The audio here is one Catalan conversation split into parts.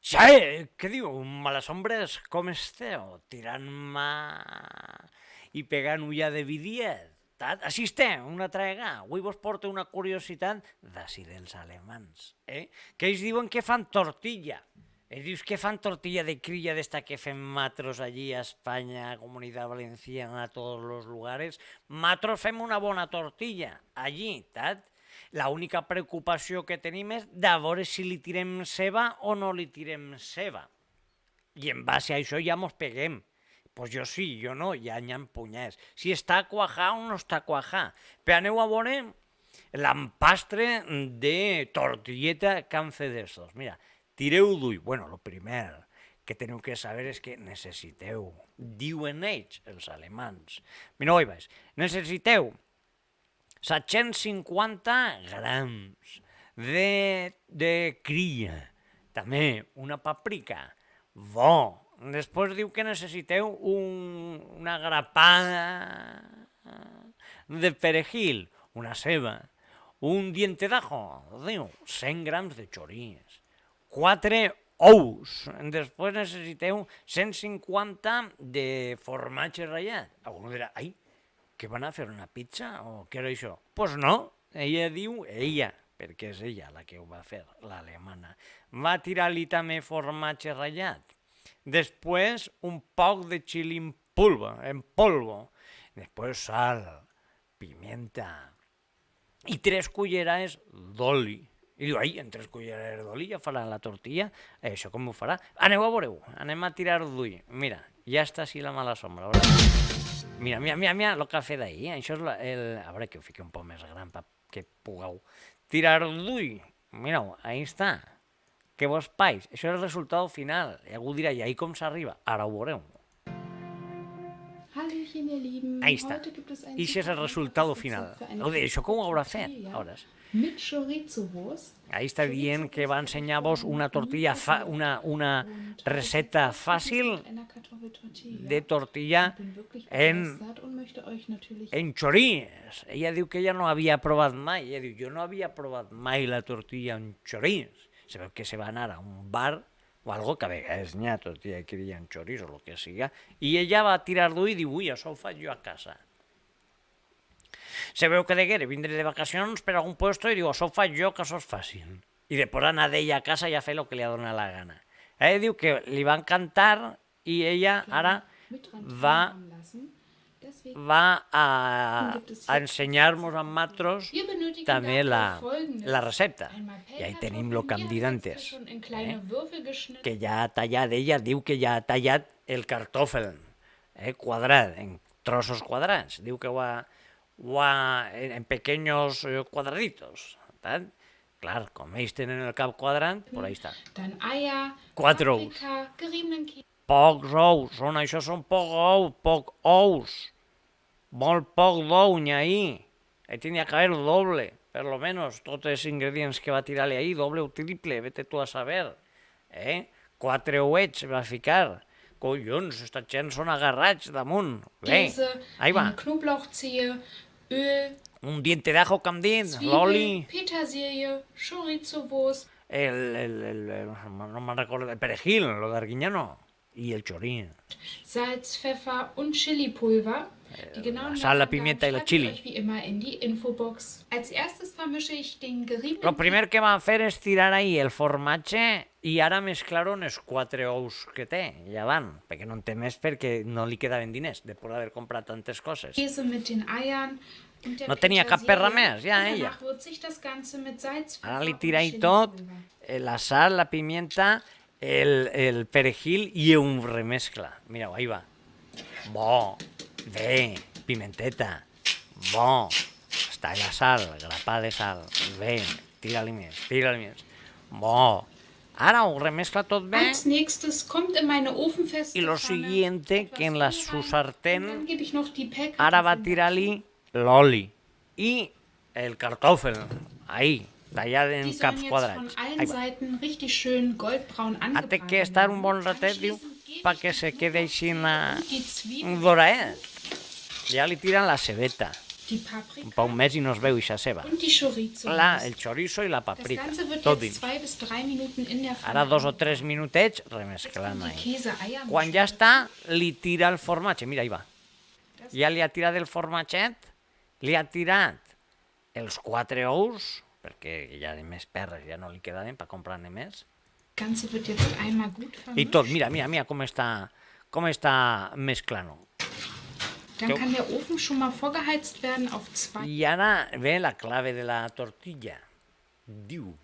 Sí, què diu? Males ombres, com esteu? Tirant-me i pegant ulla de vidiet. Així estem, una altra vegada. Avui vos porto una curiositat d'ací dels alemans, que ells diuen que fan tortilla. Ells dius que fan tortilla de crilla d'esta que fem matros allí a Espanya, a Comunitat Valenciana, a tots els lugares. Matros fem una bona tortilla allí, tat? La única preocupació que tenim és de veure si li tirem ceba o no li tirem ceba. I en base a això ja mos peguem. Pues jo sí, jo no, ja n'hi ha punyers. Si està cuajat o no està cuajat. Però aneu a veure l'empastre de tortilleta que han fet d'estos. Mira, tireu d'ull. Bueno, lo primer que teniu que saber és que necessiteu, diuen ells, els alemans. Mira, oi vaig, necessiteu 750 grams de cria, també una paprika, bo. Després diu que necessiteu una grapada de perejil, una ceba, un diente d'ajo, diu, 100 grams de xorís, 4 ous, després necessiteu 150 de formatge ratllat. Algú dirà, ai, que van a fer una pizza o què era això? Doncs pues no, ella diu, ella, perquè és ella la que ho va fer, l'alemana. Va tirar-li també formatge ratllat. Després un poc de xili en polvo. Després sal, pimienta i 3 cullerades d'oli. I diu, ai, en 3 cullerades d'oli ja farà la tortilla? Això com ho farà? Aneu a veure-ho, anem a tirar d'ull. Mira, ja està així la mala sombra. Mira, el que ha fet ahir. Això és a veure que ho fiqui un poc més gran perquè pugueu tirar d'ull. Mireu, ahí està. Que vos pais. Això és el resultat final. I algú dirà, i ahí com s'arriba? Ara ho veureu. Ahí està. I això és el resultat final. Això com ho haurà fet? Ahí està dient que va ensenyar-vos una tortilla, una recepta fàcil de tortilla en xorís. Ella diu que ella no havia provat mai. Ella diu, jo no havia provat mai la tortilla en xorís. Se veu que se va anar a un bar o algo que a vegades n'hi ha tortilla que hi ha en xorís o el que siga, i ella va tirar d'ull i diu, ui, això ho faig jo a casa. Se veu que degué vindre de vacacions per algun puesto i diu, això ho faig jo, que això és fàcil. I després anar d'ella a casa i a fer el que li ha donat la gana. Ella diu que li va encantar i ella ara va a ensenyar-nos amb matros també la recepta. I ahí tenim el que em dit antes, que ja ha tallat, ella diu que ja ha tallat el cartòfel quadrat, en trossos quadrats. Diu que ho ha en pequeños cuadraditos. Clar, com ells tenen el cap quadrant, por ahí està. 4 ous. Pocs ous, això són poc ous. Molt poc d'ou n'hi ha ahí. Ahí tenia que haver doble, per lo menos, tots els ingredients que va tirar-li ahí, doble o triple, vete tu a saber. 4 ouets va ficar. Collons, esta gent són agarrats damunt. Bé, ahí va. Un diente d'ajo que em dit, l'oli. No me'n recordo, el perejil, lo d'Arguiñano. I el xorís. Salz, Pfeffer und Chilipulver. La sal, la pimienta i la chili. Lo primer que va fer és tirar ahí el formatge i ara mesclar-ho en els 4 ous que té, ja van, perquè no en té més perquè no li quedaven diners de per haver comprat tantes coses. No tenia cap perra més, ja, ella. Ara li tira ahí tot, la sal, la pimienta, el perejil i un remescla. Mireu, ahí va. Bo, bé, pimenteta, bo, està la sal, grapà de sal, bé, tira-li més, bo. Ara ho remescla tot bé i lo siguiente que en la su sartén ara va tirar-li l'oli i el cartòfel, ahí, tallat en caps quadrats. Ha de que estar un bon ratet, diu, perquè se quede així doraet. Ja li tiren la cebeta. die Un Paprika mes i no es veu ixa ceba. und die Chorizo. Clar, el chorizo i la Das paprika, Ganze wird tot jetzt dins. 2 bis 3 Minuten in der Ara Pfanne 2 o 3 angebraten. minutets Jetzt remesclant kommt die ahí. Käse-Eier. Quan ja està, li tira el formatge. Mira, ahí va. Ja li ha tirat el formatget, li ha tirat els 4 ous, perquè ja de més perres ja no li quedaven per comprar-ne més. Das Ganze wird jetzt einmal gut I tot, vermischt. mira com està mesclant-ho. Dann kann der Ofen schon mal vorgeheizt werden auf 2. I ara ve la clave de la tortilla. Diu,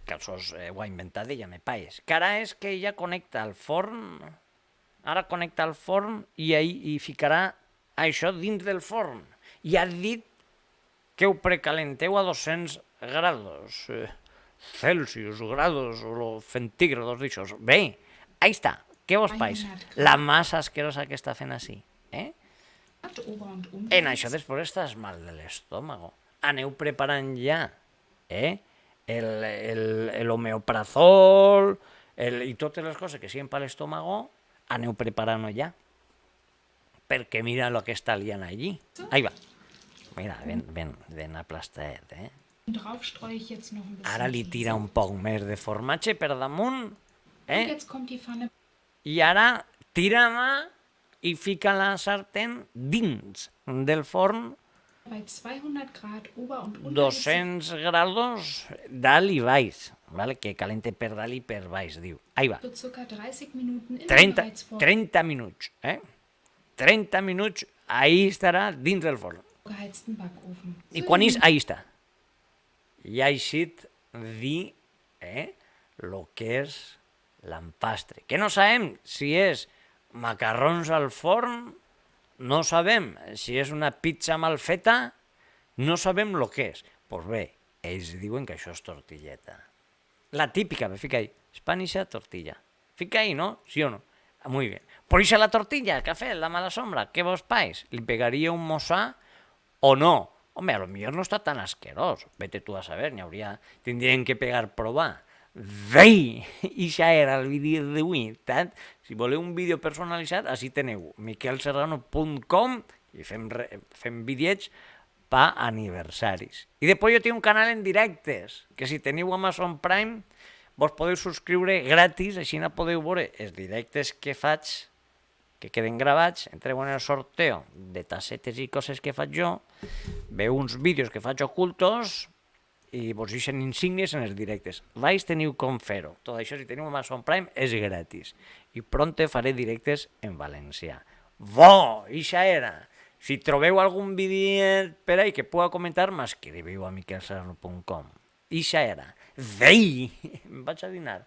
que això ho ha inventat ella, me paes, que ara és que ella connecta al forn, i ahí hi ficarà això dins del forn. I ha dit que ho precalenteu a 200 grados Celsius, grados o centígrados d'això. Bé, ahí està. Què vos país? La massa asquerosa que està fent així. Ober- und En això després estàs mal de l'estómago. Aneu preparant ja el homeoprazol i totes les coses que siguin per l'estómago, aneu preparant-ho ja. Perquè mira el que està liant allí. Ahí va. Mira, ben aplastadet, Und drauf streue ich jetzt noch ein bisschen. Ara li tira un poc més de formatge per damunt, Und jetzt kommt die Pfanne i ara tira i fica la sartén dins del forn bei 200 Grad Ober- und Unterhitze 200 grados dalt i baix, vale? Que calente per dalt i per baix, diu. Ahí va. für ca. 30 Minuten in 30, den Heizvorhang 30 minuts, 30 minuts, ahí estarà dins del forn. geheizten Backofen. I quan és, ahí està. I ha eixit dir lo que és l'empastre. Que no sabem si és macarrons al forn, no sabem si és una pizza mal feta, no sabem lo que és. Pues bé, ells diuen que això és tortilleta. La típica, me fica ahí, Spanish tortilla. Fica ahí, ¿no? ¿Sí o no? Muy bien. Por eso la tortilla, café, la mala sombra, ¿qué vos país? ¿Le pegaría un mozá o no? Home, a lo millor no està tan asquerós. Vete tu a saber, tindrien que pegar provar. Vei! I ja era el vídeo d'avui. Si voleu un vídeo personalitzat, així teniu miquelserrano.com i fem vídeos per aniversaris. I després jo tinc un canal en directes, que si teniu Amazon Prime vos podeu subscriure gratis, així no podeu veure els directes que faig, que queden gravats, entreu en el sorteo de tassetes i coses que faig jo, veu uns vídeos que faig ocultos i vos deixen insígnies en els directes. Teniu com fer-ho. Tot això, si teniu Amazon Prime, és gratis. I pronte faré directes en valencià. Bo, ixa era. Si trobeu algun vídeo per ahí que puga comentar, m'escriviu a miquelserrano.com. Ixa era. Vei! Em vaig a dinar.